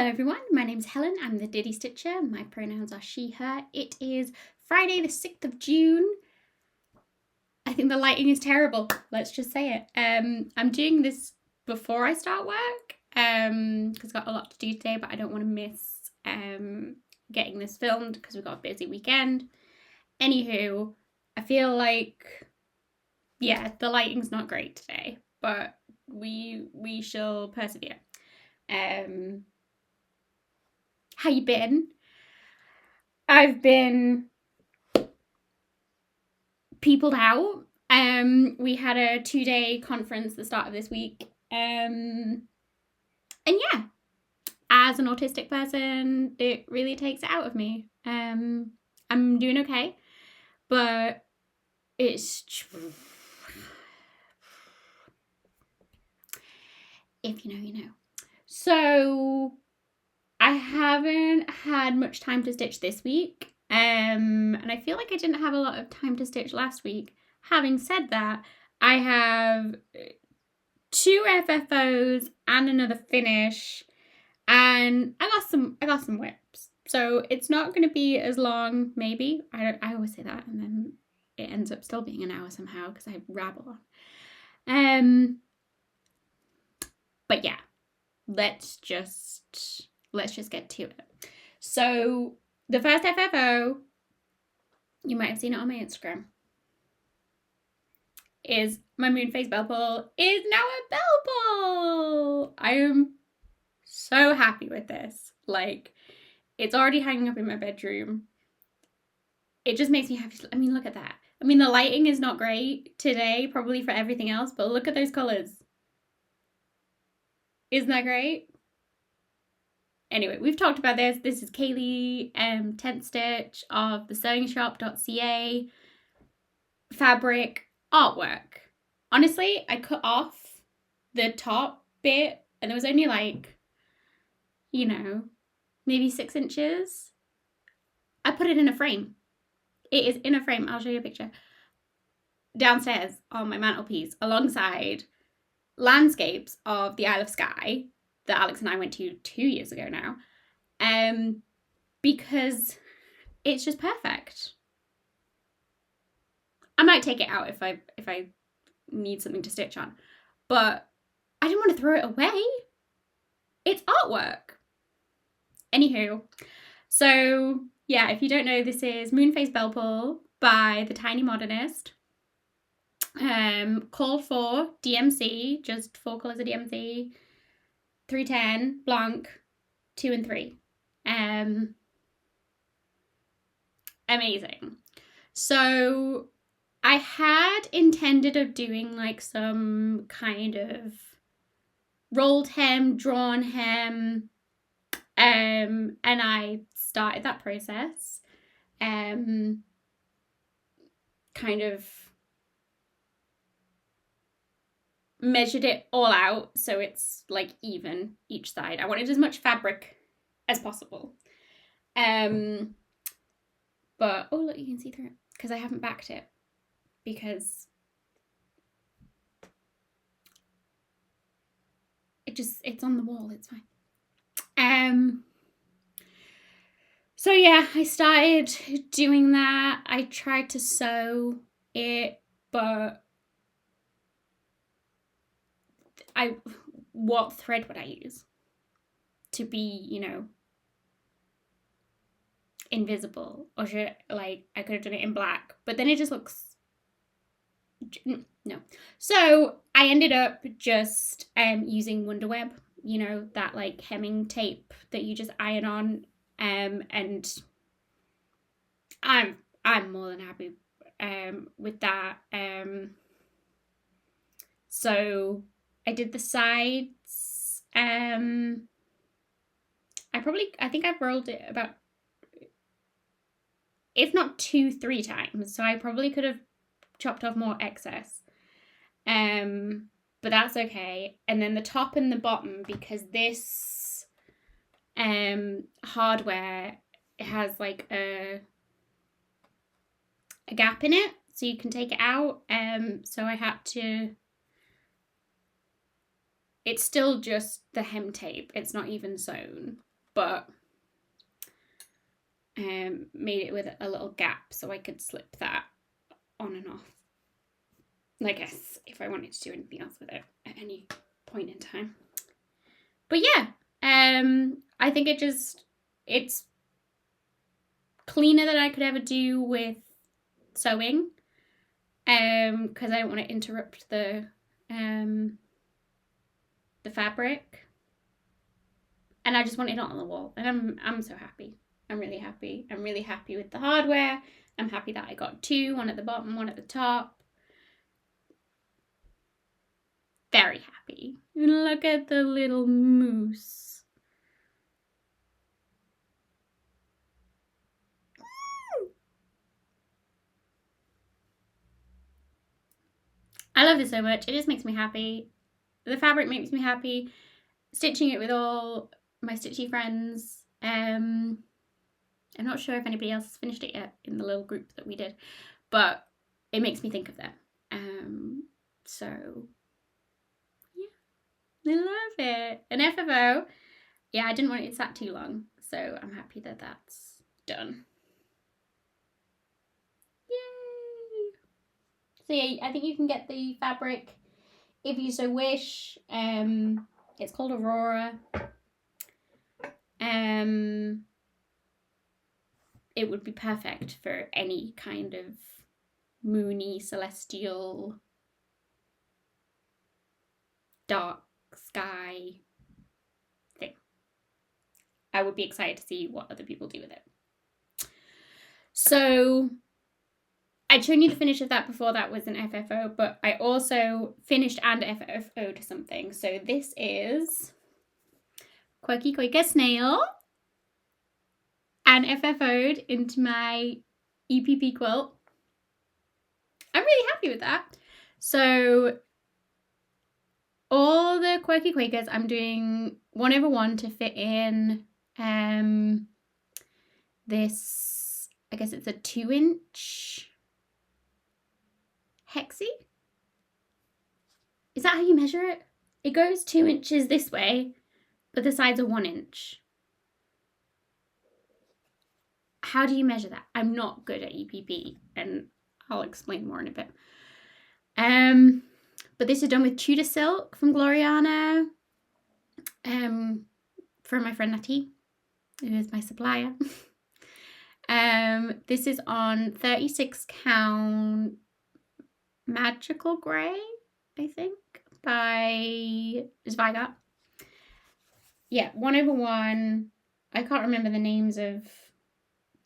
Hello everyone, my name's Helen, I'm the Diddy Stitcher, my pronouns are she, her. It is Friday the 6th of June. I think the lighting is terrible, let's just say it. I'm doing this before I start work, because I've got a lot to do today, but I don't want to miss getting this filmed because we've got a busy weekend. Anywho, I feel like, yeah, the lighting's not great today, but we shall persevere. How you been? I've been peopled out. We had a 2-day conference at the start of this week. And yeah, as an autistic person, it really takes it out of me. I'm doing okay, but it's, if you know, you know. So I haven't had much time to stitch this week, and I feel like I didn't have a lot of time to stitch last week. Having said that, I have 2 FFOs and another finish, and I got some whips. So it's not going to be as long, maybe. I always say that, and then it ends up still being an hour somehow because I rabble on. But yeah, let's just get to it. So the first FFO, you might have seen it on my Instagram, is my Moonface bell pull is now a bell pull. I am so happy with this. Like, it's already hanging up in my bedroom. It just makes me happy. I mean, look at that. I mean, the lighting is not great today, probably for everything else, but look at those colors. Isn't that great? Anyway, we've talked about this. This is Kaylee 10th stitch of the sewingshop.ca fabric artwork. Honestly, I cut off the top bit and there was only like, you know, maybe 6 inches. I put it in a frame. It is in a frame. I'll show you a picture. Downstairs on my mantelpiece alongside landscapes of the Isle of Skye that Alex and I went to 2 years ago now, because it's just perfect. I might take it out if I need something to stitch on, but I didn't want to throw it away. It's artwork. Anywho, so yeah, if you don't know, this is Moonface Bell Pull by the Tiny Modernist. Called for DMC, just 4 colours of DMC, 310, blanc, 2 and 3. Amazing. So I had intended of doing like some kind of rolled hem, drawn hem, and I started that process, kind of measured it all out so it's like even each side. I wanted as much fabric as possible. But oh look, you can see through it because I haven't backed it because it's on the wall, it's fine. So yeah, I started doing that. I tried to sew it, but what thread would I use to be, you know, invisible? Or should, like, I could have done it in black, but then it just looks, no. So I ended up just using Wonderweb, you know, that like hemming tape that you just iron on, and I'm more than happy with that. So I did the sides. I think I've rolled it about, if not 2-3 times. So I probably could have chopped off more excess. But that's okay. And then the top and the bottom, because this hardware, it has like a gap in it, so you can take it out. So I had to, it's still just the hem tape, it's not even sewn. but made it with a little gap so I could slip that on and off, I guess, if I wanted to do anything else with it at any point in time. But yeah, I think it's cleaner than I could ever do with sewing, because I don't want to interrupt the fabric, and I just want it on the wall, and I'm so happy. I'm really happy. I'm really happy with the hardware. I'm happy that I got two, one at the bottom, one at the top. Very happy. Look at the little moose. I love this so much. It just makes me happy. The fabric makes me happy. Stitching it with all my stitchy friends. I'm not sure if anybody else has finished it yet in the little group that we did, but it makes me think of them. So yeah, I love it. An FFO. Yeah, I didn't want it sat too long, so I'm happy that that's done. Yay! So yeah, I think you can get the fabric if you so wish. It's called Aurora. It would be perfect for any kind of moony, celestial, dark sky thing. I would be excited to see what other people do with it. So I'd shown you the finish of that before. That was an FFO, but I also finished and FFO'd something. So this is Quirky Quaker Snail and FFO'd into my EPP quilt. I'm really happy with that. So all the Quirky Quakers, I'm doing 1/1 to fit in this, I guess it's a 2-inch hexie. Is that how you measure it? It goes 2 inches this way, but the sides are 1 inch. How do you measure that? I'm not good at EPP, and I'll explain more in a bit. But this is done with Tudor silk from Gloriana, from my friend Natty, who is my supplier. This is on 36 count Magical Grey, I think, by Zweigart. Yeah, 1/1. I can't remember the names of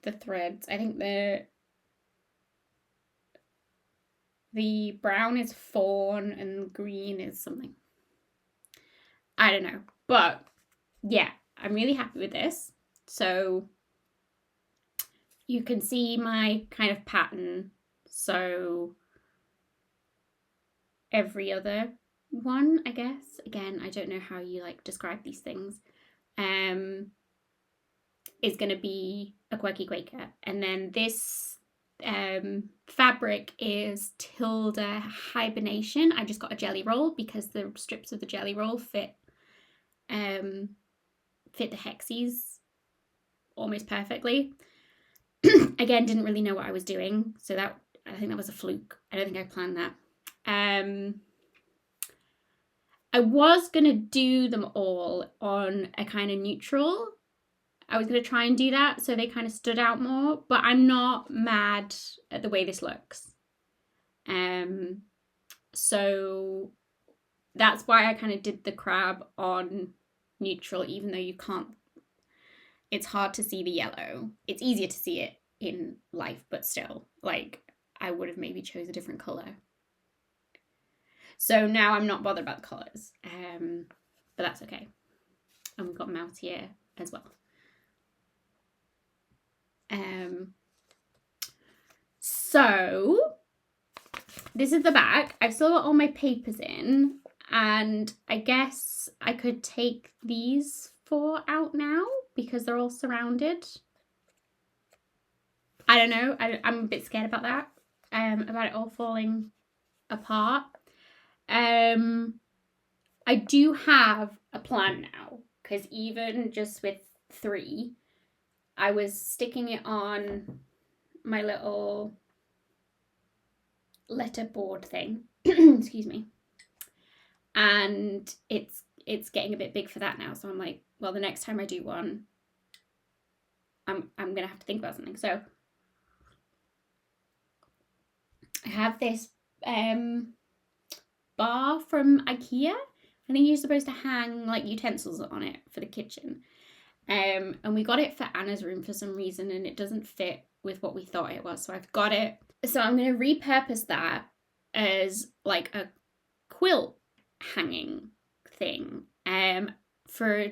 the threads. I think the brown is fawn and green is something. I don't know. But yeah, I'm really happy with this. So you can see my kind of pattern. So every other one, I guess. Again, I don't know how you describe these things. Is going to be a Quirky Quaker. And then this fabric is Tilda Hibernation. I just got a jelly roll because the strips of the jelly roll fit the hexies almost perfectly. Again, didn't really know what I was doing, so I think that was a fluke. I don't think I planned that. I was gonna do them all on a kind of neutral. I was gonna try and do that so they kind of stood out more, but I'm not mad at the way this looks. So that's why I kind of did the crab on neutral, even though you can't, it's hard to see the yellow. It's easier to see it in life, but still, I would have maybe chose a different colour. So now I'm not bothered about the colours, but that's okay. And we've got Mouse here as well. So this is the back. I've still got all my papers in, and I guess I could take these 4 out now because they're all surrounded. I don't know. I'm a bit scared about that, about it all falling apart. I do have a plan now, because even just with 3, I was sticking it on my little letterboard thing. Excuse me. And it's getting a bit big for that now. So I'm like, well, the next time I do one, I'm gonna have to think about something. So I have this bar from IKEA. I think you're supposed to hang like utensils on it for the kitchen. And we got it for Anna's room for some reason, and it doesn't fit with what we thought it was. So I've got it. So I'm going to repurpose that as like a quilt hanging thing for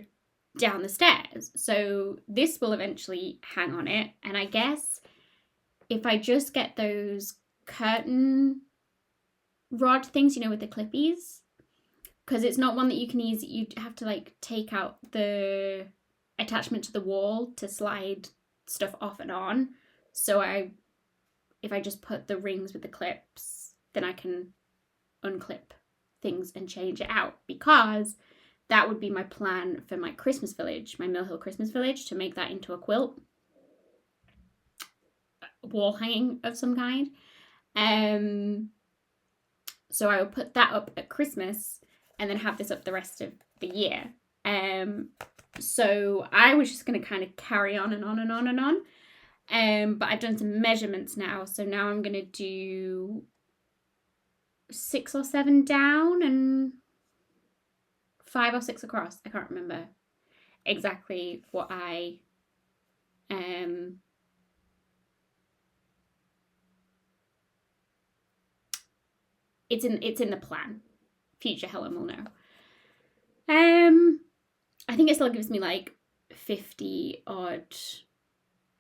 down the stairs. So this will eventually hang on it. And I guess if I just get those curtain rod things, you know, with the clippies, because it's not one that you can use, you have to like take out the attachment to the wall to slide stuff off and on. So if I just put the rings with the clips, then I can unclip things and change it out, because that would be my plan for my Christmas village, my Mill Hill Christmas village, to make that into a quilt, wall hanging of some kind. So I will put that up at Christmas and then have this up the rest of the year. So I was just going to kind of carry on and on and on and on. But I've done some measurements now. So now I'm going to do 6 or 7 down and 5 or 6 across. I can't remember exactly what I it's in the plan. Future Helen will know. I think it still gives me like 50 odd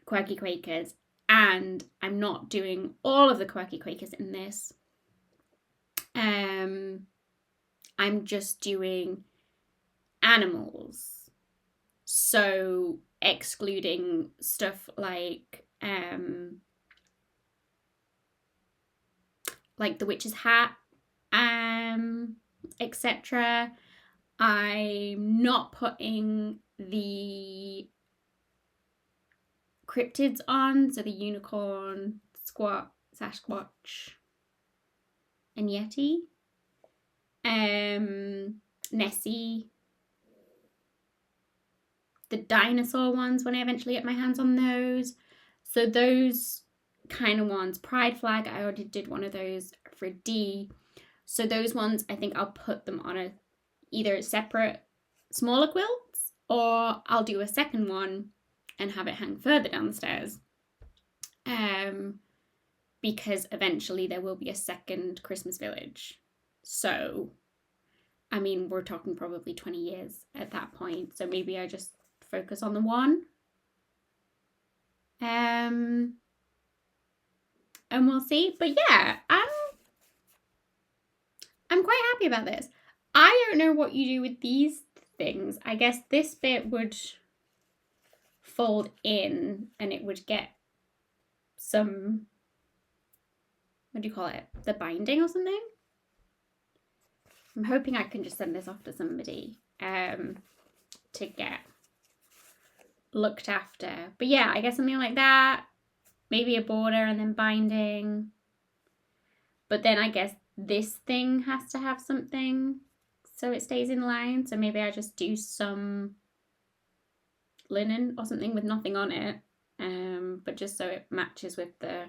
Quirky Quakers, and I'm not doing all of the Quirky Quakers in this. I'm just doing animals, so excluding stuff like the witch's hat, etc. I'm not putting the cryptids on, so the unicorn, Sasquatch, and Yeti, Nessie, the dinosaur ones when I eventually get my hands on those. So those kind of ones, Pride Flag, I already did one of those for D. So those ones, I think I'll put them on either separate smaller quilts, or I'll do a second one and have it hang further down the stairs. Because eventually there will be a second Christmas village. So, I mean, we're talking probably 20 years at that point. So maybe I just focus on the one. And we'll see. But yeah, I'm quite happy about this. I don't know what you do with these things. I guess this bit would fold in and it would get some, what do you call it? The binding or something? I'm hoping I can just send this off to somebody to get looked after. But yeah, I guess something like that. Maybe a border and then binding. But then I guess this thing has to have something so it stays in line. So maybe I just do some linen or something with nothing on it. But just so it matches with the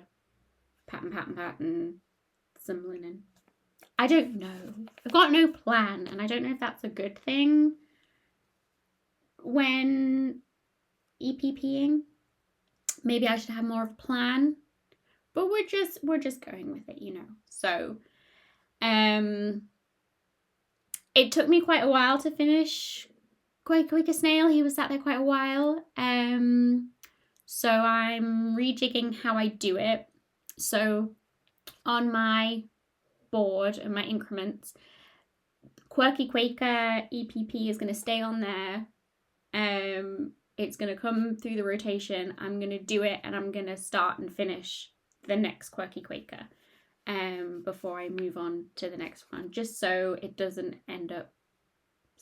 pattern, some linen. I don't know. I've got no plan, and I don't know if that's a good thing when EPPing. Maybe I should have more of a plan, but we're just going with it, you know. So, it took me quite a while to finish Quaker Snail. He was sat there quite a while. So I'm rejigging how I do it. So on my board and my increments, Quirky Quaker EPP is going to stay on there. It's going to come through the rotation. I'm going to do it, and I'm going to start and finish the next Quirky Quaker before I move on to the next one, just so it doesn't end up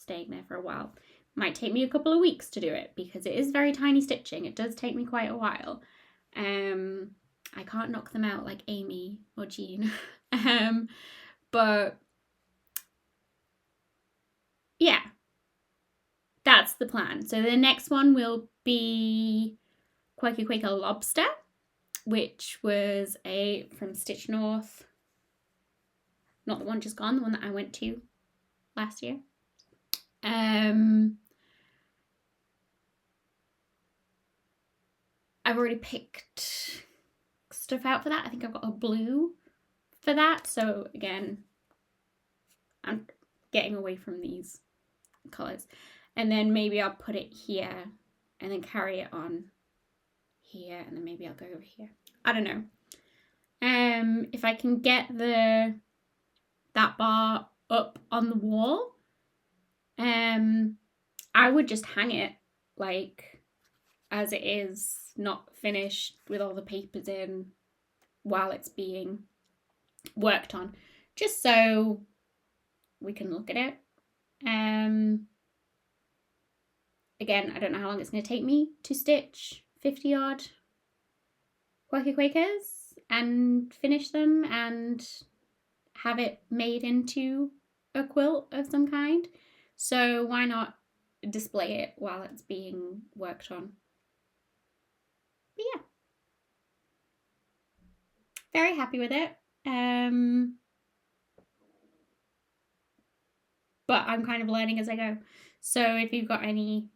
staying there for a while. Might take me a couple of weeks to do it because it is very tiny stitching. It does take me quite a while. I can't knock them out like Amy or Jean. But yeah, that's the plan. So the next one will be Quaker Quaker Lobster, which was from Stitch North. Not the one just gone, the one that I went to last year. I've already picked stuff out for that. I think I've got a blue for that. So again, I'm getting away from these colours. And then maybe I'll put it here and then carry it on here, and then maybe I'll go over here. I don't know. If I can get that bar up on the wall, I would just hang it like as it is, not finished with all the papers in while it's being worked on, just so we can look at it. Again, I don't know how long it's going to take me to stitch 50 odd Quaker Quakers and finish them and have it made into a quilt of some kind. So why not display it while it's being worked on? But yeah, very happy with it. But I'm kind of learning as I go. So if you've got any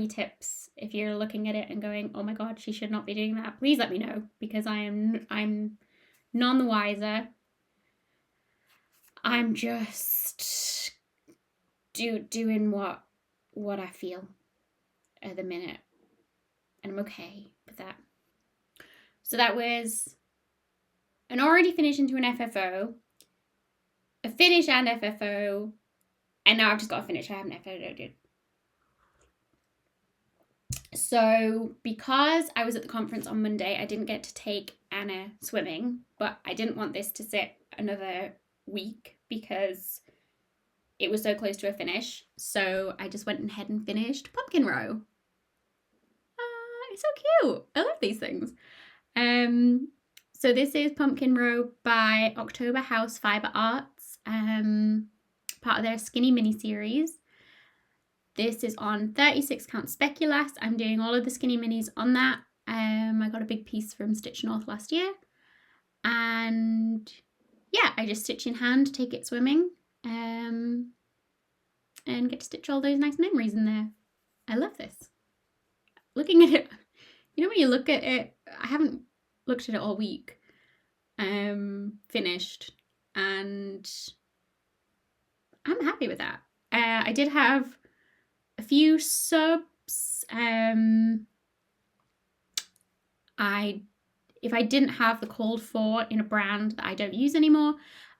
tips, if you're looking at it and going, oh my god, she should not be doing that, please let me know, because I'm none the wiser. I'm just doing what I feel at the minute, and I'm okay with that. So that was an already finished into an FFO, a finish and FFO, and now I've just got to finish. I haven't FFO'd. So because I was at the conference on Monday, I didn't get to take Anna swimming, but I didn't want this to sit another week because it was so close to a finish. So I just went ahead and finished Pumpkin Row. It's so cute. I love these things. So this is Pumpkin Row by October House Fibre Arts, part of their Skinny Mini series. This is on 36 count Speculas. I'm doing all of the Skinny Minis on that. I got a big piece from Stitch North last year. And yeah, I just stitch in hand, take it swimming, and get to stitch all those nice memories in there. I love this. Looking at it, you know when you look at it, I haven't looked at it all week, finished, and I'm happy with that. I did have a few subs. If I didn't have the called for in a brand that I don't use anymore,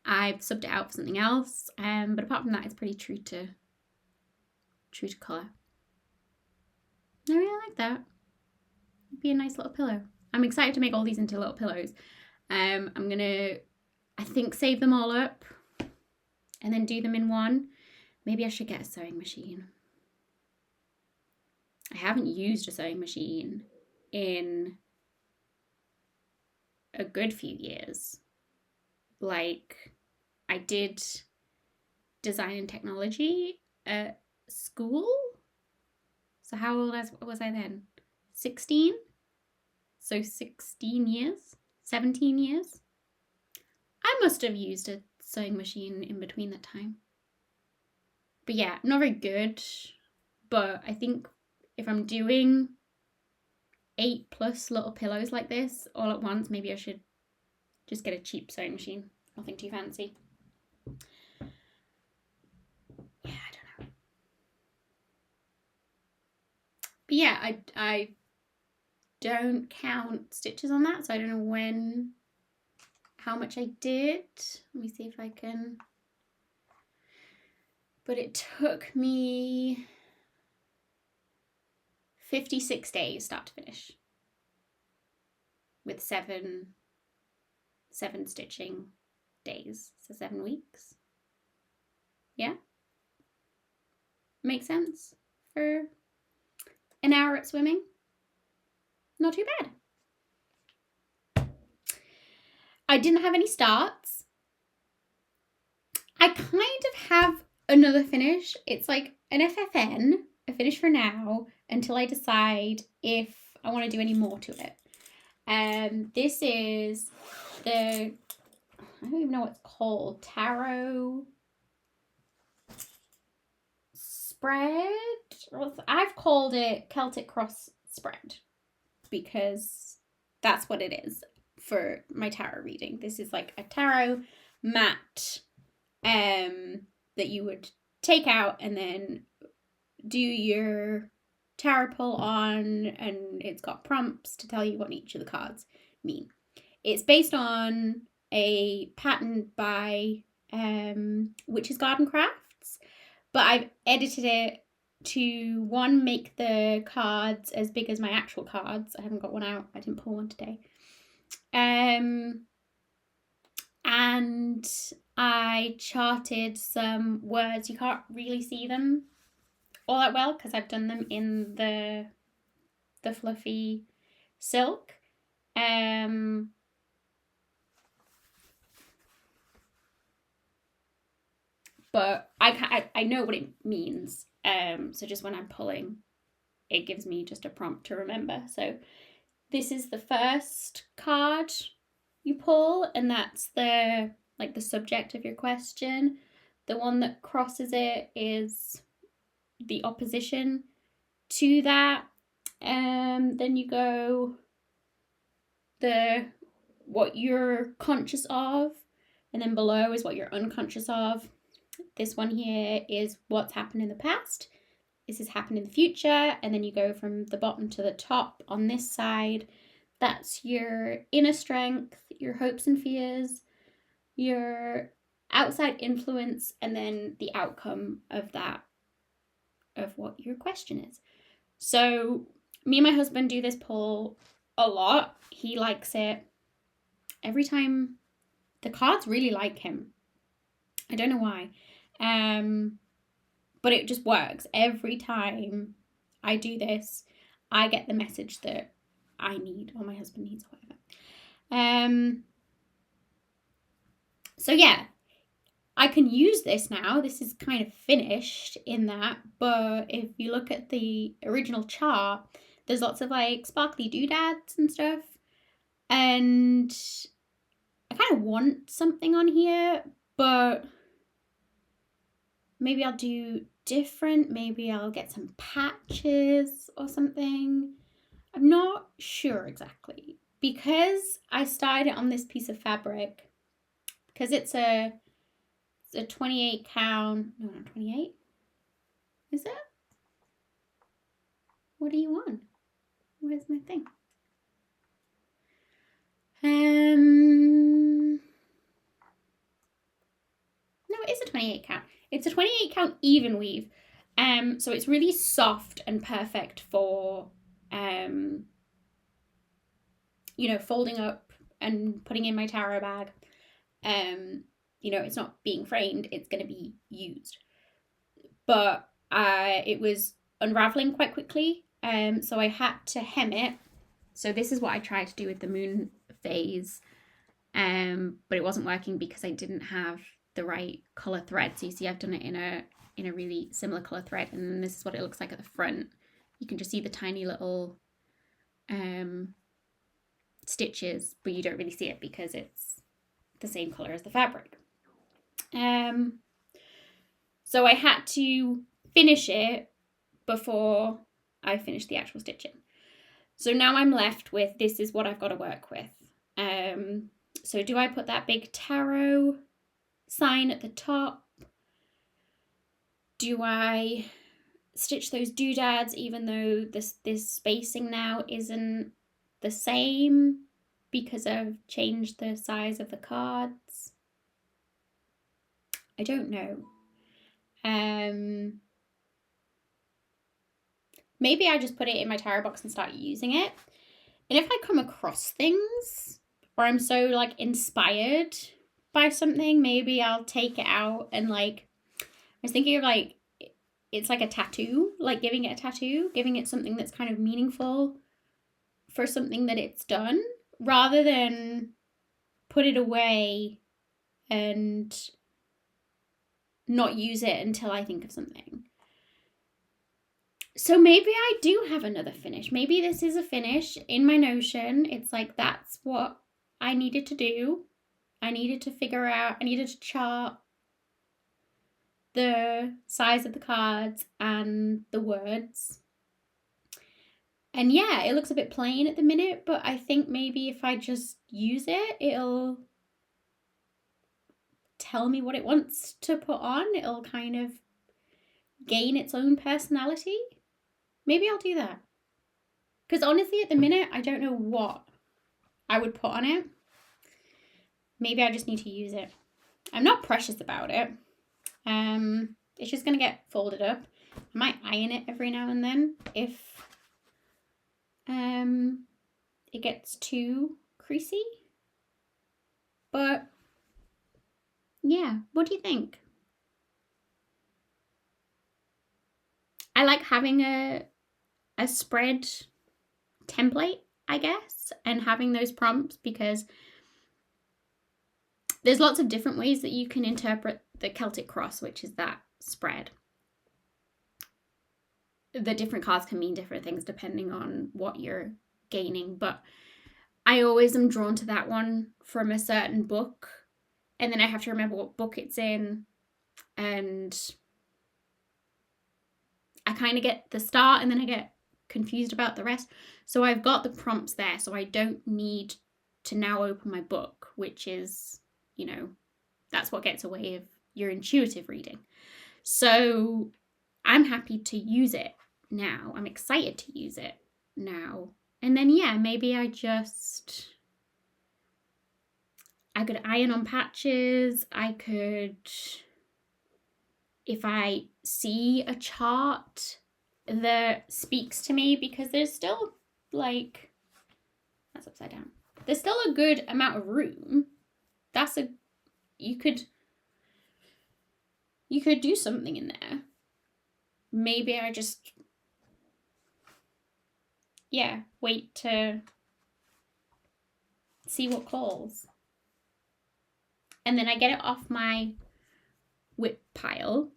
I've subbed it out for something else. But apart from that, it's pretty true to colour. I really like that. It'd be a nice little pillow. I'm excited to make all these into little pillows. I'm gonna, I think, save them all up and then do them in one. Maybe I should get a sewing machine. I haven't used a sewing machine in a good few years. Like, I did design and technology at school. So how old was I then? 16? So 16 years? 17 years? I must have used a sewing machine in between that time. But yeah, not very good. But I think if I'm doing 8+ little pillows like this all at once, maybe I should just get a cheap sewing machine. Nothing too fancy. Yeah, I don't know. But yeah, I don't count stitches on that, so I don't know how much I did. Let me see if I can. But it took me 56 days start to finish, with seven stitching days, so 7 weeks. Yeah. Makes sense for an hour at swimming. Not too bad. I didn't have any starts. I kind of have another finish. It's like an FFN, a finish for now, until I decide if I want to do any more to it. This is the, I don't even know what it's called, tarot spread. I've called it Celtic Cross spread because that's what it is for my tarot reading. This is like a tarot mat that you would take out and then do your tarot pull on, and it's got prompts to tell you what each of the cards mean. It's based on a pattern by Witch's Garden Crafts, but I've edited it to, one, make the cards as big as my actual cards. I haven't got one out. I didn't pull one today. And I charted some words. You can't really see them all that well because I've done them in the fluffy silk. But I know what it means. So just when I'm pulling, it gives me just a prompt to remember. So this is the first card you pull, and that's the subject of your question. The one that crosses it is the opposition to that. Then you go what you're conscious of, and then below is what you're unconscious of. This one here is what's happened in the past. This is happening in the future, and then you go from the bottom to the top on this side. That's your inner strength, your hopes and fears, your outside influence, and then the outcome of that, of what your question is. So me and my husband do this pull a lot. He likes it. Every time, the cards really like him. I don't know why. But it just works. Every time I do this, I get the message that I need, or my husband needs, or whatever. So yeah, I can use this now. This is kind of finished in that, but if you look at the original chart, there's lots of like sparkly doodads and stuff, and I kind of want something on here, but maybe I'll do different. Maybe I'll get some patches or something. I'm not sure exactly, because I started it on this piece of fabric, because it's a 28 count. No, not 28. Is it? What are you on? Where's my thing? No, it is a 28 count. It's a 28 count even weave. So it's really soft and perfect for folding up and putting in my tarot bag. It's not being framed, it's going to be used. But it was unraveling quite quickly, so I had to hem it. So this is what I tried to do with the moon phase, but it wasn't working because I didn't have the right color thread. So you see I've done it in a really similar color thread, and then this is what it looks like at the front. You can just see the tiny little stitches, but you don't really see it because it's the same color as the fabric. So I had to finish it before I finished the actual stitching. So now I'm left with, this is what I've got to work with. So do I put that big tarot sign at the top? Do I stitch those doodads even though this spacing now isn't the same because I've changed the size of the cards? I don't know. Maybe I just put it in my tarot box and start using it. And if I come across things, or I'm so like inspired by something, maybe I'll take it out and I was thinking of it's like a tattoo, like giving it a tattoo, giving it something that's kind of meaningful for something that it's done, rather than put it away and not use it until I think of something. So maybe I do have another finish. Maybe this is a finish in my Notion. It's like, that's what I needed to do. I needed to figure out, I needed to chart the size of the cards and the words. And yeah, it looks a bit plain at the minute, but I think maybe if I just use it, it'll tell me what it wants to put on. It'll kind of gain its own personality. Maybe I'll do that. Because honestly, at the minute, I don't know what I would put on it. Maybe I just need to use it. I'm not precious about it. It's just going to get folded up. I might iron it every now and then if it gets too creasy. But yeah, what do you think? I like having a spread template, I guess, and having those prompts, because there's lots of different ways that you can interpret the Celtic cross, which is that spread. The different cards can mean different things depending on what you're gaining, but I always am drawn to that one from a certain book, and then I have to remember what book it's in, and I kind of get the start and then I get confused about the rest. So I've got the prompts there, so I don't need to now open my book, which is, you know, that's what gets away of your intuitive reading. So I'm happy to use it now. I'm excited to use it now. And then, yeah, maybe I could iron on patches. I could, if I see a chart that speaks to me, because there's still like, that's upside down. There's still a good amount of room. You could do something in there. Maybe I just, yeah, wait to see what calls. And then I get it off my whip pile,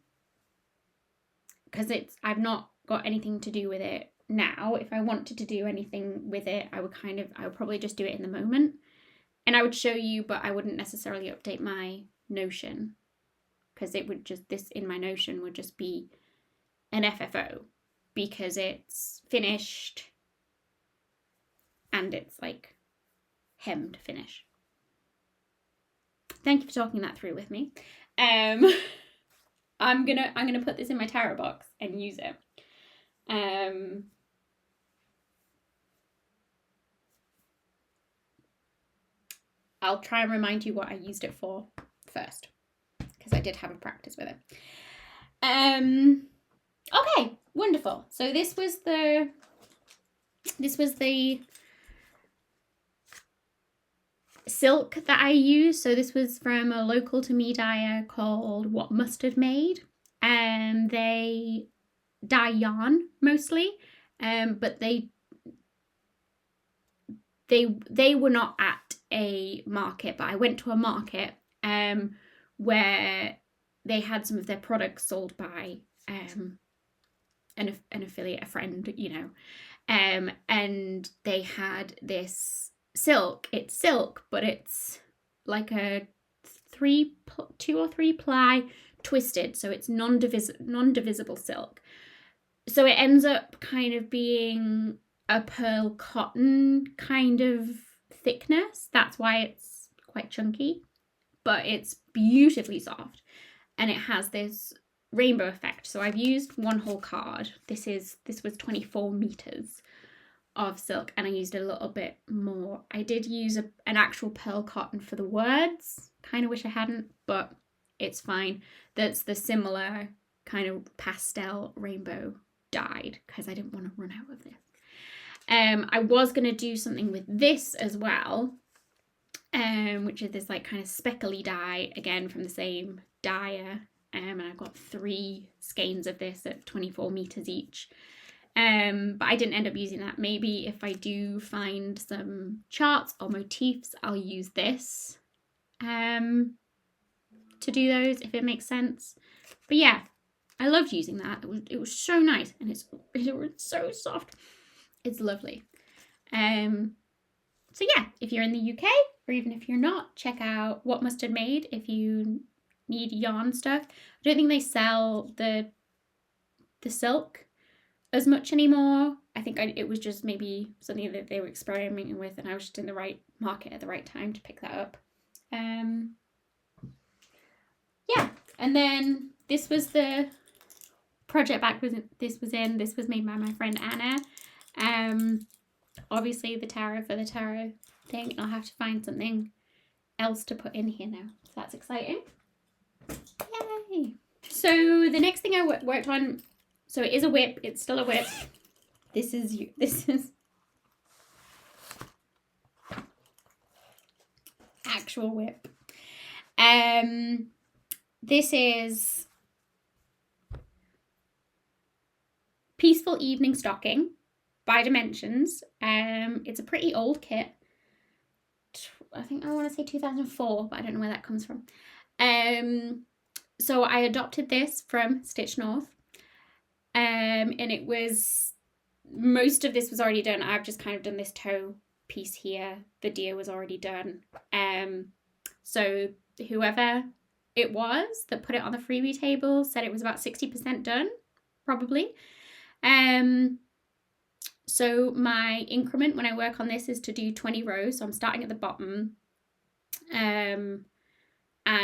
because I've not got anything to do with it now. If I wanted to do anything with it, I would probably just do it in the moment. And I would show you, but I wouldn't necessarily update my Notion, because it would just, this in my Notion would just be an FFO, because it's finished and it's like hemmed finish. Thank you for talking that through with me. I'm gonna put this in my tarot box and use it. I'll try and remind you what I used it for first, because I did have a practice with it. Okay, wonderful. So this was the silk that I used. So this was from a local to me dyer called What Mustard Made. They dye yarn mostly, but they were not at a market, but I went to a market where they had some of their products sold by an affiliate, a friend, you know, and they had this silk. It's silk, but it's like a 2 or 3 ply twisted, so it's non-divisible silk. So it ends up kind of being a pearl cotton kind of thickness. That's why it's quite chunky, but it's beautifully soft, and it has this rainbow effect. So I've used one whole card. This was 24 meters of silk, and I used a little bit more. I did use an actual pearl cotton for the words. Kind of wish I hadn't, but it's fine. That's the similar kind of pastel rainbow dyed, because I didn't want to run out of this. I was going to do something with this as well, which is this like kind of speckly dye, again from the same dyer. and I've got 3 skeins of this at 24 meters each. But I didn't end up using that. Maybe if I do find some charts or motifs, I'll use this to do those, if it makes sense. But yeah, I loved using that. It was so nice, and it was so soft. It's lovely. So yeah, if you're in the UK, or even if you're not, check out What Mustard Made if you need yarn stuff. I don't think they sell the silk as much anymore. I think it was just maybe something that they were experimenting with, and I was just in the right market at the right time to pick that up. Yeah, and then this was the project back this was made by my friend Anna. Obviously the tarot for the tarot thing. I'll have to find something else to put in here now. So that's exciting. Yay! So the next thing I worked on, so it is a whip. It's still a whip. This is actual whip. This is Peaceful Evening Stocking by Dimensions. It's a pretty old kit. I think I want to say 2004, but I don't know where that comes from. So I adopted this from Stitch North. And it was, most of this was already done. I've just kind of done this toe piece here. The deer was already done. So whoever it was that put it on the freebie table said it was about 60% done, probably. So my increment when I work on this is to do 20 rows. So I'm starting at the bottom and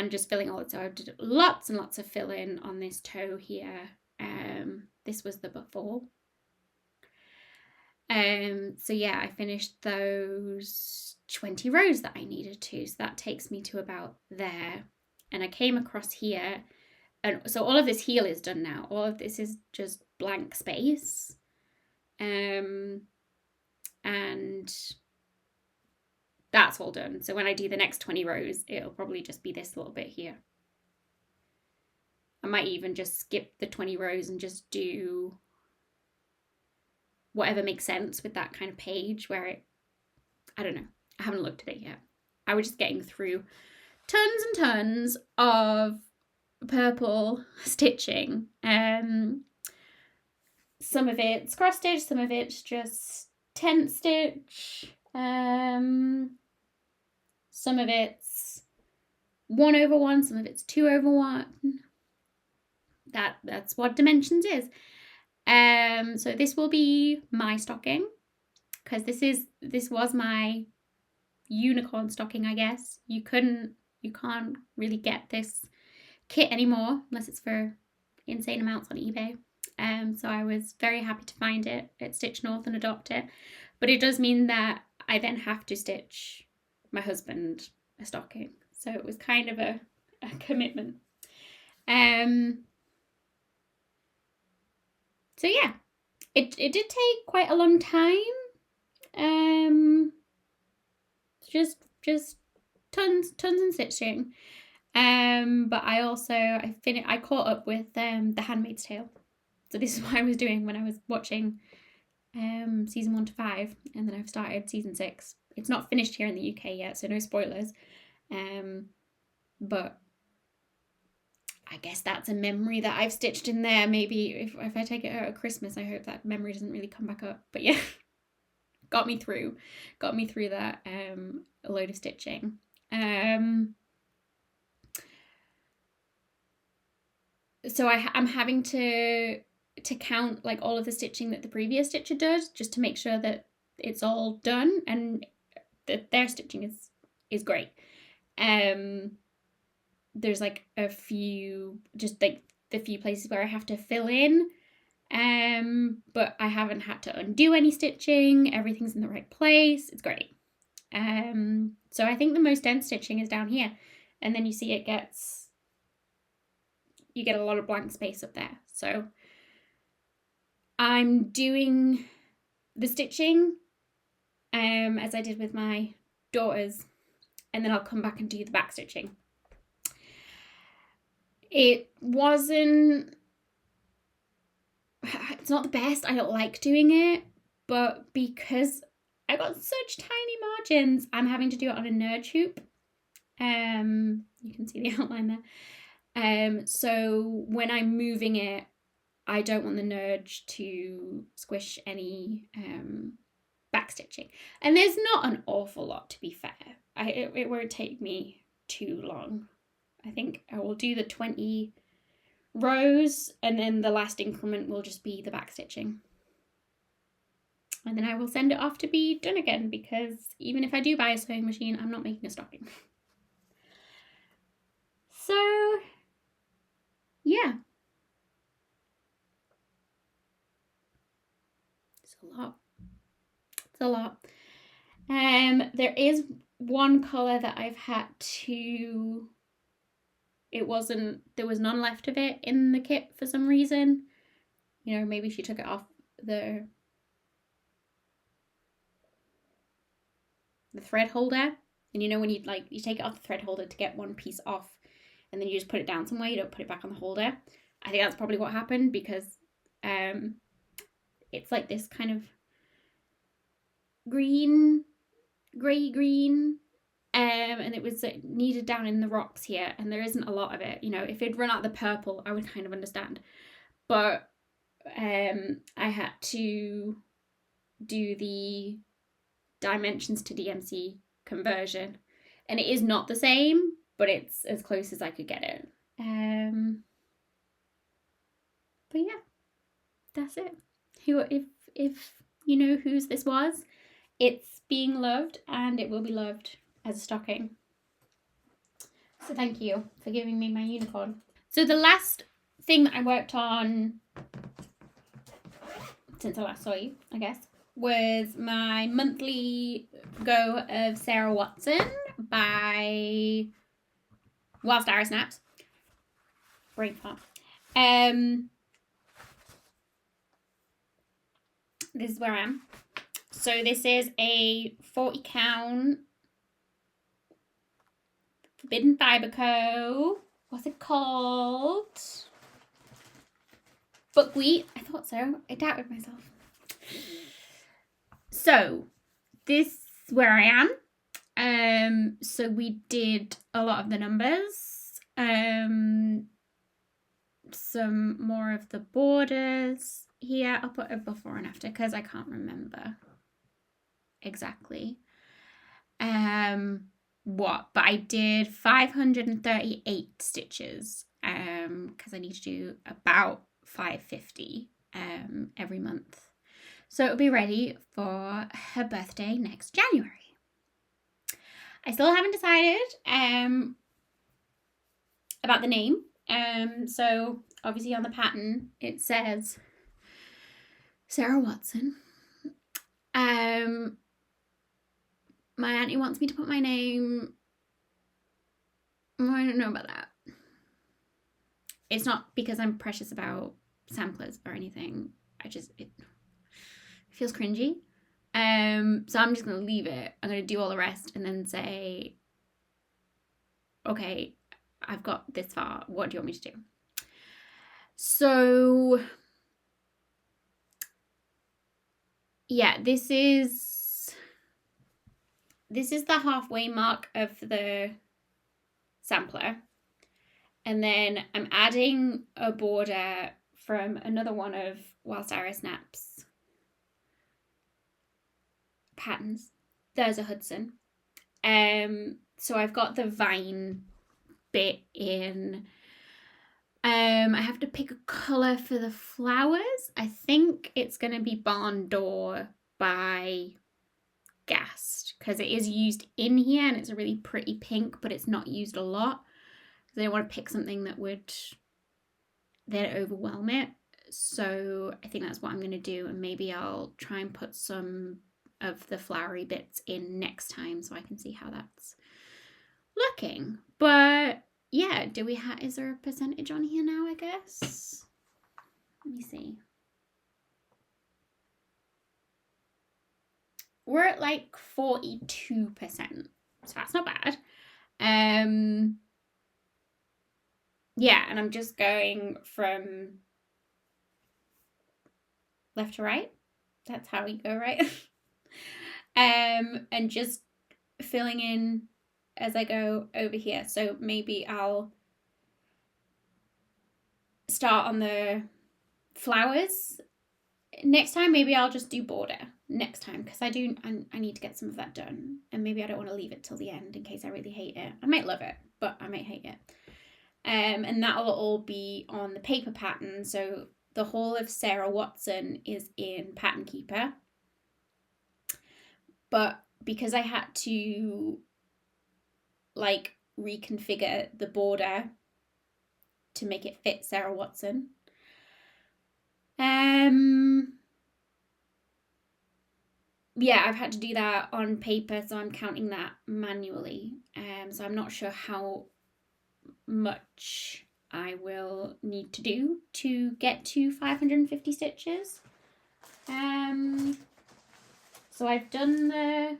just filling all it. So I did lots and lots of filling on this toe here. This was the before. So yeah, I finished those 20 rows that I needed to. So that takes me to about there. And I came across here. And so all of this heel is done now. All of this is just blank space. And that's all done. So when I do the next 20 rows, it'll probably just be this little bit here. I might even just skip the 20 rows and just do whatever makes sense with that kind of page where I don't know. I haven't looked at it yet. I was just getting through tons and tons of purple stitching. Some of it's cross stitch, some of it's just tent stitch. Some of it's 1/1, some of it's 2/1. That's what Dimensions is. So this will be my stocking, because this was my unicorn stocking, I guess. You can't really get this kit anymore unless it's for insane amounts on eBay. So I was very happy to find it at Stitch North and adopt it. But it does mean that I then have to stitch my husband a stocking. So it was kind of a commitment. So yeah, it did take quite a long time. Just tons and stitching. But I also I caught up with The Handmaid's Tale. So this is what I was doing when I was watching season 1 to 5, and then I've started season 6. It's not finished here in the UK yet, so no spoilers. But I guess that's a memory that I've stitched in there. Maybe if I take it out at Christmas, I hope that memory doesn't really come back up. But yeah, got me through that a load of stitching. So I'm having to count like all of the stitching that the previous stitcher does, just to make sure that it's all done and that their stitching is great. There's like a few, just like the few places where I have to fill in, but I haven't had to undo any stitching. Everything's in the right place. It's great. So I think the most dense stitching is down here, and then you see you get a lot of blank space up there. So I'm doing the stitching as I did with my daughters, and then I'll come back and do the back stitching. It wasn't, it's not the best. I don't like doing it, but because I got such tiny margins, I'm having to do it on a nerd hoop. You can see the outline there. So when I'm moving it, I don't want the nerd to squish any backstitching. And there's not an awful lot, to be fair. It won't take me too long. I think I will do the 20 rows, and then the last increment will just be the backstitching. And then I will send it off to be done again, because even if I do buy a sewing machine, I'm not making a stocking. So, yeah. It's a lot. It's a lot. There is one colour that I've had to... there was none left of it in the kit for some reason. You know, maybe she took it off the thread holder. And you know when you take it off the thread holder to get one piece off, and then you just put it down somewhere, you don't put it back on the holder. I think that's probably what happened, because it's like this kind of grey green, and it was needed down in the rocks here, and there isn't a lot of it. You know, if it'd run out the purple, I would kind of understand, but I had to do the dimensions to DMC conversion, and it is not the same, but it's as close as I could get it. But yeah, that's it. If you know whose this was, it's being loved, and it will be loved as a stocking. So thank you for giving me my unicorn. So the last thing that I worked on since I last saw you, I guess, was my monthly go of Sarah Watson by Whilst Arrow Snaps. Brain fart. This is where I am. So this is a 40 count Forbidden Fibre Co. What's it called? Buckwheat. I thought so. I doubted myself. So this is where I am. So we did a lot of the numbers. Some more of the borders here. I'll put a before and after because I can't remember exactly what, but I did 538 stitches because I need to do about 550 every month, so it'll be ready for her birthday next January. I still haven't decided about the name. So obviously on the pattern it says Sarah Watson. My auntie wants me to put my name. I don't know about that. It's not because I'm precious about samplers or anything. It feels cringy. So I'm just gonna leave it. I'm gonna do all the rest and then say, okay, I've got this far. What do you want me to do? So yeah, this is the halfway mark of the sampler, and then I'm adding a border from another one of Whilst Arrow Snaps patterns. There's a Hudson. So I've got the vine bit in. I have to pick a colour for the flowers. I think it's going to be Barn Door by Gast because it is used in here and it's a really pretty pink, but it's not used a lot. I don't want to pick something that would then overwhelm it. So I think that's what I'm going to do, and maybe I'll try and put some of the flowery bits in next time so I can see how that's looking. But yeah, is there a percentage on here now, I guess? Let me see. We're at like 42%, so that's not bad. yeah, and I'm just going from left to right. That's how we go, right? And just filling in as I go over here. So maybe I'll start on the flowers next time. Maybe I'll just do border next time, because I need to get some of that done, and maybe I don't want to leave it till the end in case I really hate it. I might love it, but I might hate it. And that'll all be on the paper pattern. So the whole of Sarah Watson is in Pattern Keeper, but because I had to like reconfigure the border to make it fit Sarah Watson, yeah, I've had to do that on paper, so I'm counting that manually. So I'm not sure how much I will need to do to get to 550 stitches. So I've done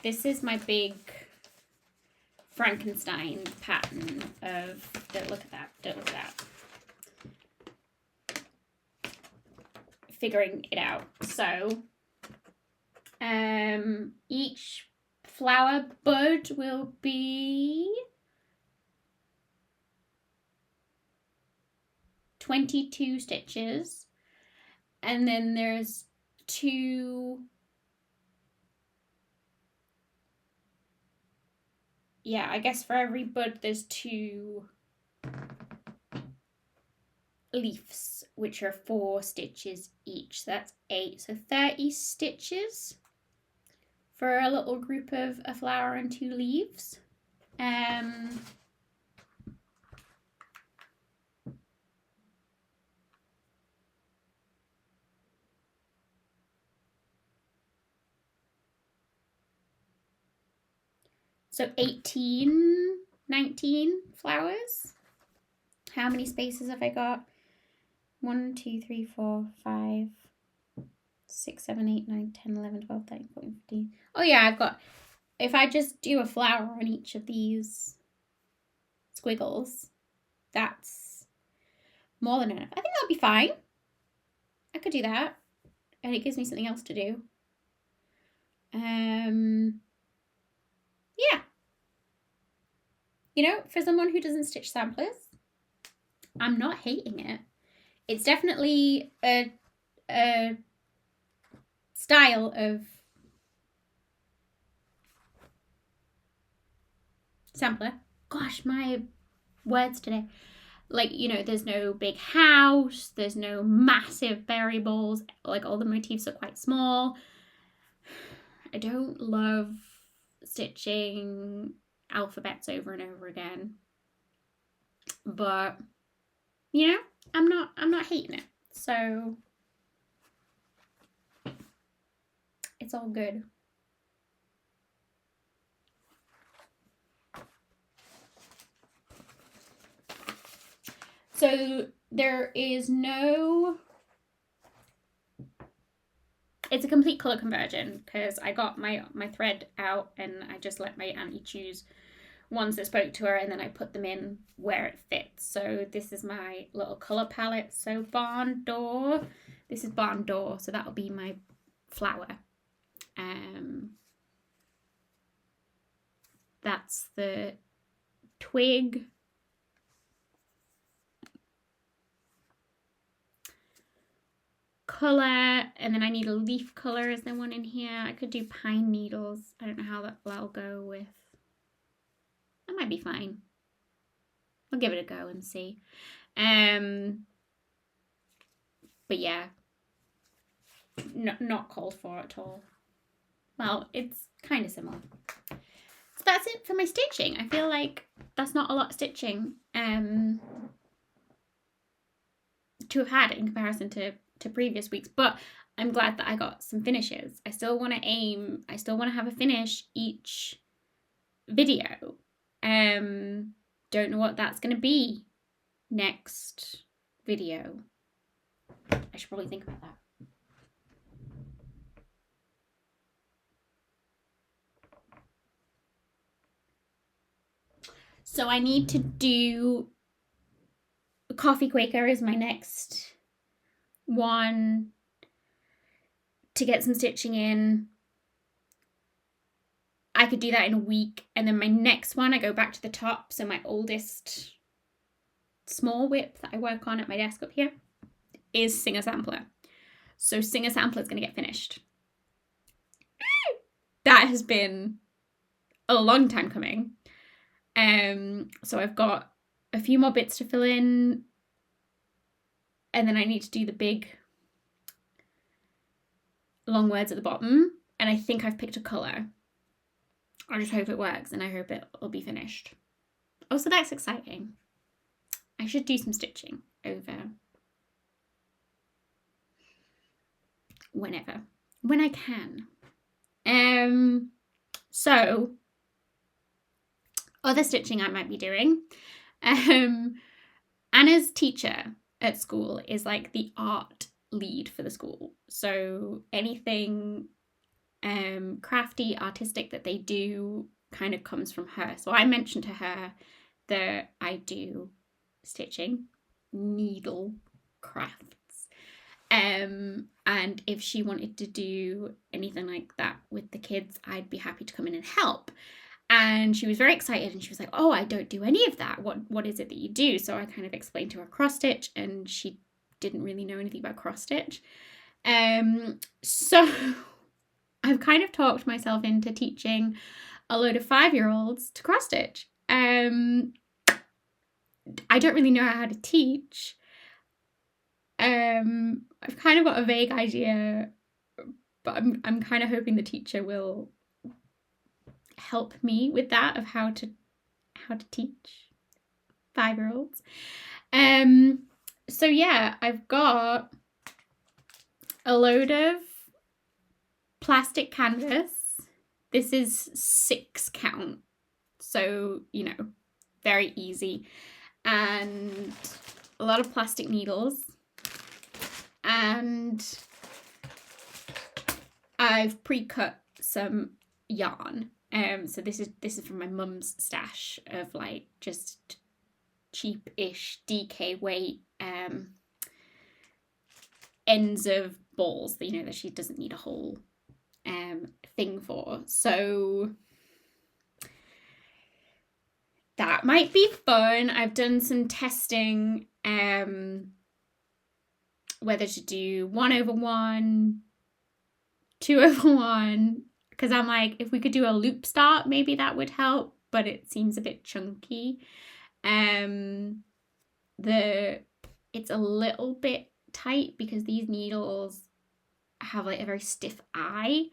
this is my big Frankenstein pattern of, don't look at that, figuring it out. So each flower bud will be 22 stitches, and then there's two, yeah, I guess for every bud there's 2 leaves, which are 4 stitches each. So that's 8, so 30 stitches for a little group of a flower and 2 leaves. So 18, 19 flowers. How many spaces have I got? 1, 2, 3, 4, 5, 6, 7, 8, 9, 10, 11, 12, 13, 14, 15. Oh yeah, I've got, if I just do a flower on each of these squiggles, that's more than enough. I think that'll be fine. I could do that, and it gives me something else to do. Yeah. You know, for someone who doesn't stitch samplers, I'm not hating it. It's definitely a style of sampler. Gosh, my words today. Like, you know, there's no big house, there's no massive variables, like all the motifs are quite small. I don't love stitching alphabets over and over again, but you know, I'm not hating it, so it's all good. So there is no, it's a complete colour conversion, because I got my thread out and I just let my auntie choose ones that spoke to her, and then I put them in where it fits. So this is my little colour palette. So barn door, this is barn door, so that'll be my flower. That's the twig. Colour, and then I need a leaf colour. Is there one in here? I could do pine needles. I don't know how that'll go with. That might be fine. I'll give it a go and see. But yeah, not called for at all. Well, it's kind of similar. So that's it for my stitching. I feel like that's not a lot of stitching to have had in comparison to previous weeks, but I'm glad that I got some finishes. I still want to have a finish each video. Don't know what that's going to be next video. I should probably think about that. So I need to do Coffee Quaker is my next one to get some stitching in. I could do that in a week, and then my next one I go back to the top. So my oldest small whip that I work on at my desk up here is Singer Sampler. So Singer Sampler is going to get finished. That has been a long time coming. So I've got a few more bits to fill in, and then I need to do the big long words at the bottom, and I think I've picked a colour. I just hope it works, and I hope it'll be finished. Oh, so that's exciting. I should do some stitching over when I can. So other stitching I might be doing. Anna's teacher at school is like the art lead for the school. So anything crafty, artistic that they do kind of comes from her. So I mentioned to her that I do stitching, needle crafts. And if she wanted to do anything like that with the kids, I'd be happy to come in and help. And she was very excited, and she was like, oh, I don't do any of that. What is it that you do? So I kind of explained to her cross stitch, and she didn't really know anything about cross stitch. So I've kind of talked myself into teaching a load of 5-year-olds to cross stitch. I don't really know how to teach. I've kind of got a vague idea, but I'm kind of hoping the teacher will help me with that, of how to teach 5-year-olds. So yeah, I've got a load of plastic canvas. This is 6 count, so very easy, and a lot of plastic needles, and I've pre-cut some yarn. So this is from my mum's stash of like just cheap-ish DK weight ends of balls that that she doesn't need a whole thing for. So that might be fun. I've done some testing whether to do 1/1, 2/1, because I'm like, if we could do a loop start, maybe that would help, but it seems a bit chunky. It's a little bit tight because these needles have like a very stiff eye.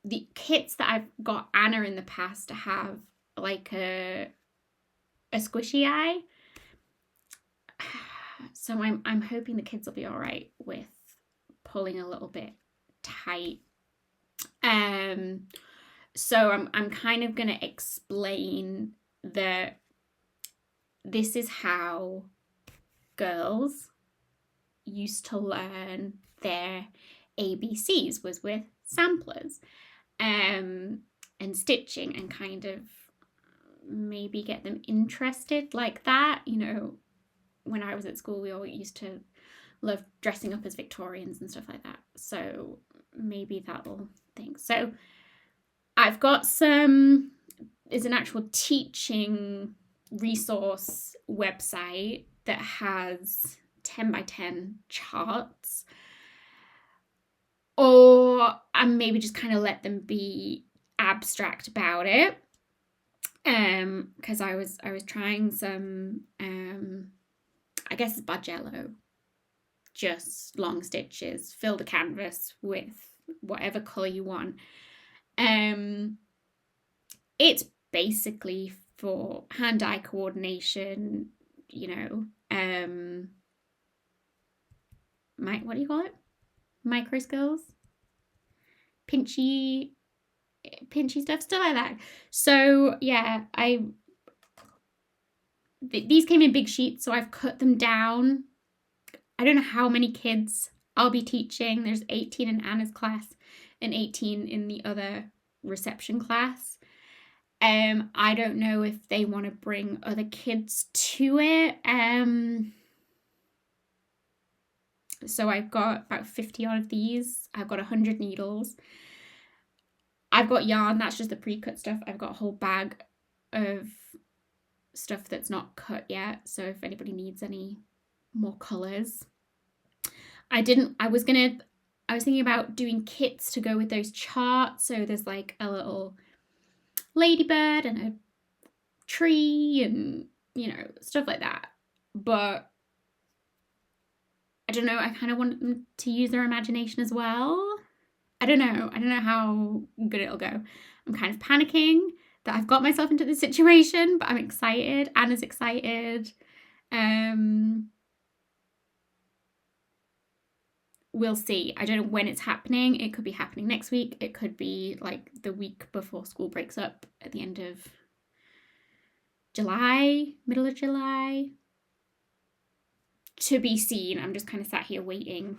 The kits that I've got Anna in the past have like a squishy eye. So I'm hoping the kids will be all right with pulling a little bit tight. So I'm kind of gonna explain that this is how girls used to learn their ABCs, was with samplers and stitching, and kind of maybe get them interested like that. When I was at school, we all used to love dressing up as Victorians and stuff like that. So maybe that'll think. So I've got it's an actual teaching resource website that has 10x10 charts, or I'm maybe just kind of let them be abstract about it, because I was trying some I guess it's Bargello, just long stitches, fill the canvas with whatever colour you want. It's basically for hand-eye coordination, what do you call it? Micro skills? Pinchy stuff, still like that. So yeah, these came in big sheets, so I've cut them down. I don't know how many kids I'll be teaching. There's 18 in Anna's class and 18 in the other reception class. I don't know if they want to bring other kids to it. So I've got about 50 odd of these. I've got 100 needles. I've got yarn, that's just the pre-cut stuff. I've got a whole bag of stuff that's not cut yet. So if anybody needs any more colours. I was thinking about doing kits to go with those charts. So there's like a little ladybird and a tree and, you know, stuff like that. But I don't know, I kind of want them to use their imagination as well. I don't know how good it'll go. I'm kind of panicking that I've got myself into this situation, but I'm excited. Anna's excited. We'll see. I don't know when it's happening. It could be happening next week. It could be like the week before school breaks up at the end of July, middle of July. To be seen. I'm just kind of sat here waiting.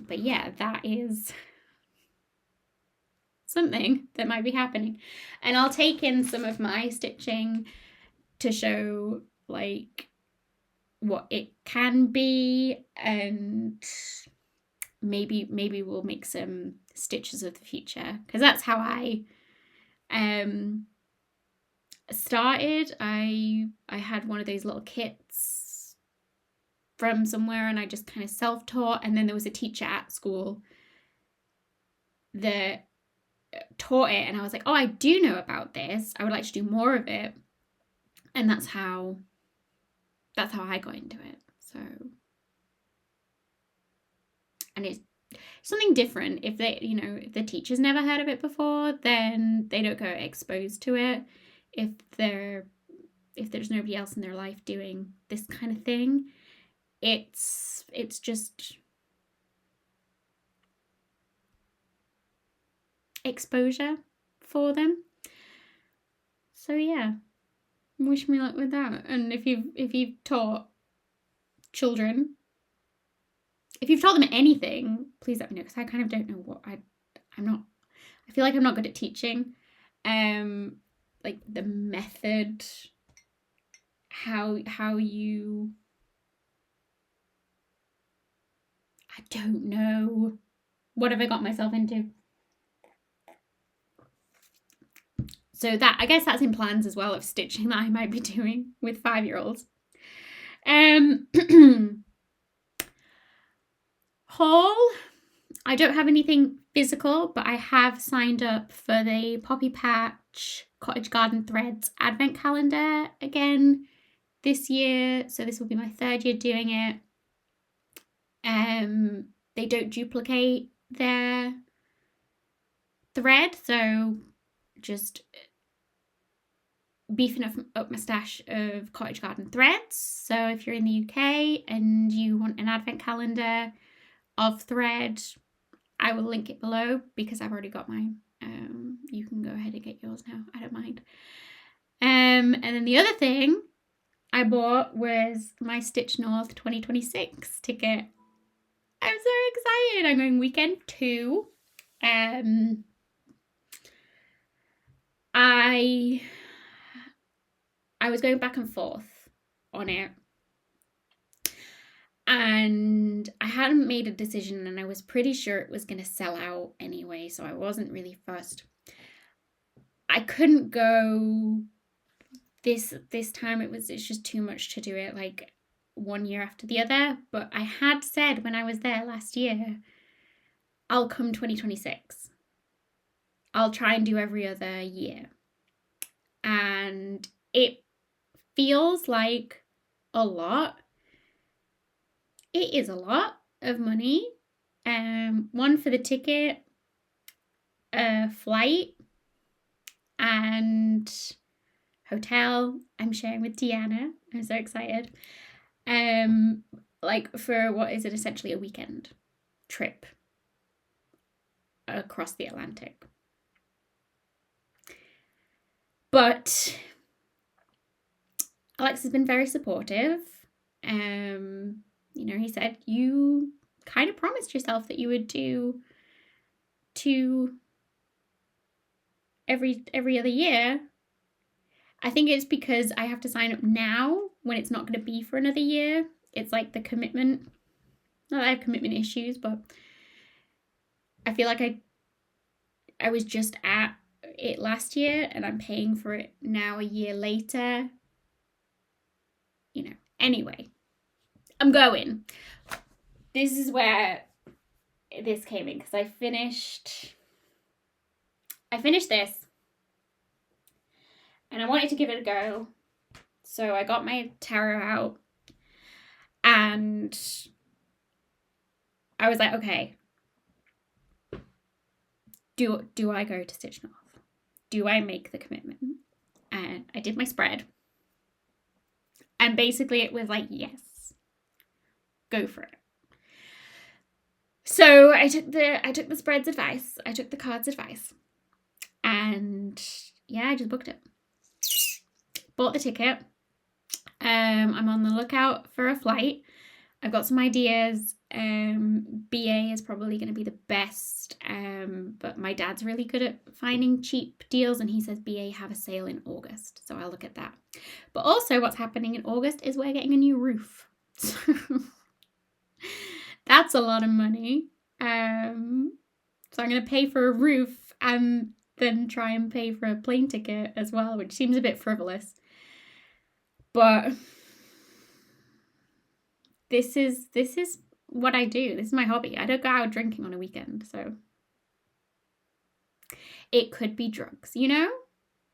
But yeah, that is something that might be happening. And I'll take in some of my stitching to show like what it can be, and maybe we'll make some stitches of the future, because that's how I started. I had one of those little kits from somewhere and I just kind of self-taught, and then there was a teacher at school that taught it and I was like, oh, I do know about this, I would like to do more of it, and that's how I got into it. So, and it's something different. If they, you know, if the teacher's never heard of it before, then they don't go exposed to it. If there's nobody else in their life doing this kind of thing, it's just exposure for them. So yeah, wish me luck with that. And if you've taught children, if you've taught them anything, please let me know, because I kind of don't know what I feel like I'm not good at teaching. Like the method, how you, I don't know. What have I got myself into? So that, I guess that's in plans as well, of stitching that I might be doing with 5-year-olds. Haul. I don't have anything physical, but I have signed up for the Poppy Patch Cottage Garden Threads Advent Calendar again this year. So this will be my 3rd year doing it. They don't duplicate their thread, so just beefing up my stash of Cottage Garden threads. So if you're in the UK and you want an advent calendar of thread, I will link it below, because I've already got mine. You can go ahead and get yours now, I don't mind. And then the other thing I bought was my Stitch North 2026 ticket. I'm so excited. I'm going weekend 2. I was going back and forth on it, and I hadn't made a decision, and I was pretty sure it was going to sell out anyway, so I wasn't really fussed. I couldn't go this time. It's just too much to do it like one year after the other, but I had said when I was there last year, I'll come 2026. I'll try and do every other year. And it feels like a lot. It is a lot of money. One for the ticket, a flight, and hotel. I'm sharing with Deanna. I'm so excited. Like for what is it, essentially a weekend trip across the Atlantic. But Alex has been very supportive. You know, he said, you kind of promised yourself that you would do 2 every other year. I think it's because I have to sign up now when it's not going to be for another year. It's like the commitment. Not that I have commitment issues, but I feel like I was just at it last year and I'm paying for it now a year later. You know, anyway, I'm going. This is where this came in because I finished this and I wanted to give it a go. So I got my tarot out and I was like, okay, do I go to Stitch North? Do I make the commitment? And I did my spread. And basically it was like, yes, go for it. So I took the spread's advice. I took the card's advice. And yeah, I just booked it. Bought the ticket. I'm on the lookout for a flight. I've got some ideas. BA is probably going to be the best, but my dad's really good at finding cheap deals and he says BA have a sale in August, so I'll look at that. But also what's happening in August is we're getting a new roof. So that's a lot of money. So I'm going to pay for a roof and then try and pay for a plane ticket as well, which seems a bit frivolous. But this is what I do. This is my hobby. I don't go out drinking on a weekend, so it could be drugs, you know?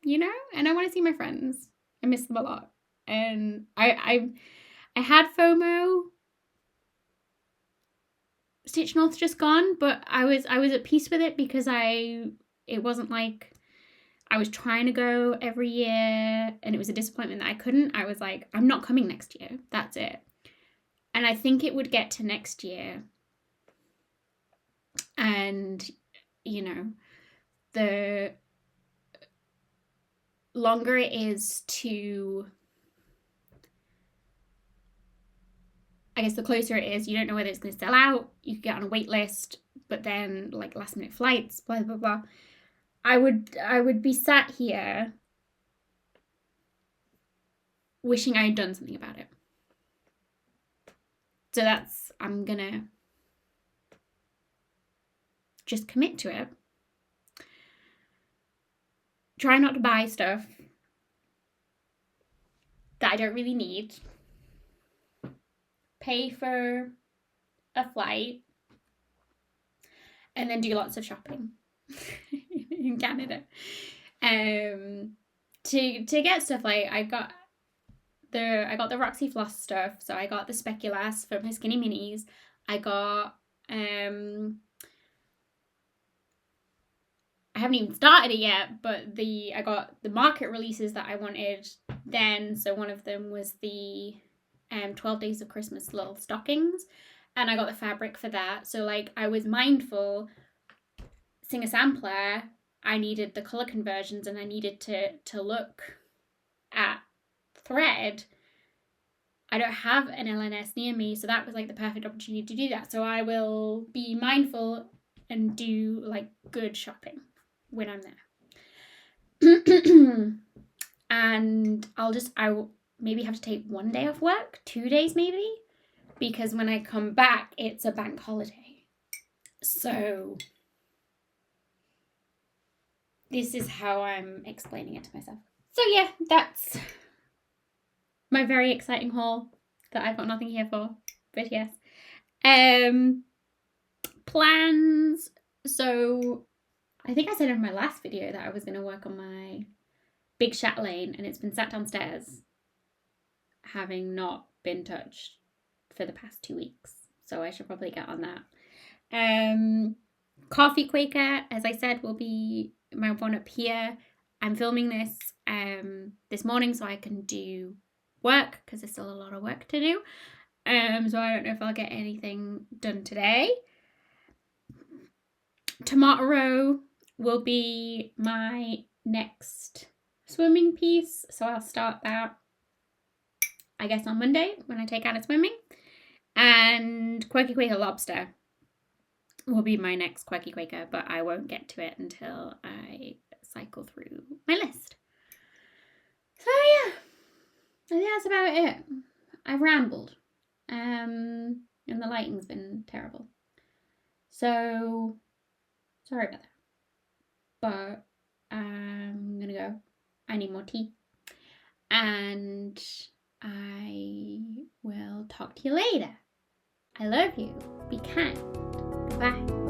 And I want to see my friends. I miss them a lot. And I had FOMO. Stitch North's just gone, but I was at peace with it because it wasn't like I was trying to go every year and it was a disappointment that I couldn't. I was like, I'm not coming next year. That's it. And I think it would get to next year. And, you know, the longer it is to, I guess the closer it is, you don't know whether it's going to sell out. You could get on a wait list, but then like last minute flights, blah, blah, blah. I would be sat here wishing I had done something about it. So I'm gonna just commit to it. Try not to buy stuff that I don't really need. Pay for a flight. And then do lots of shopping in Canada. To get stuff like I got the Roxy Floss stuff, so I got the Speculas for my Skinny Minis. I got I haven't even started it yet, but I got the market releases that I wanted then. So one of them was the 12 Days of Christmas little stockings, and I got the fabric for that. So like I was mindful, Singer Sampler, I needed the colour conversions and I needed to look at thread. I don't have an LNS near me, so that was like the perfect opportunity to do that. So I will be mindful and do like good shopping when I'm there. And I will maybe have to take 1 day off work, 2 days maybe, because when I come back it's a bank holiday. So this is how I'm explaining it to myself. So yeah, that's my very exciting haul that I've got nothing here for, but yes. Plans. So I think I said in my last video that I was going to work on my big chatelaine, and it's been sat downstairs having not been touched for the past 2 weeks. So I should probably get on that. Coffee Quaker, as I said, will be my one up here. I'm filming this morning so I can do work because there's still a lot of work to do. So I don't know if I'll get anything done today. Tomorrow will be my next swimming piece, so I'll start that I guess on Monday when I take Anna swimming. And Quirky Quaker Lobster will be my next Quirky Quaker, but I won't get to it until I cycle through my list. So yeah, I think that's about it. I've rambled. And the lighting's been terrible. So sorry about that. But I'm gonna go. I need more tea. And I will talk to you later. I love you. Be kind. Bye.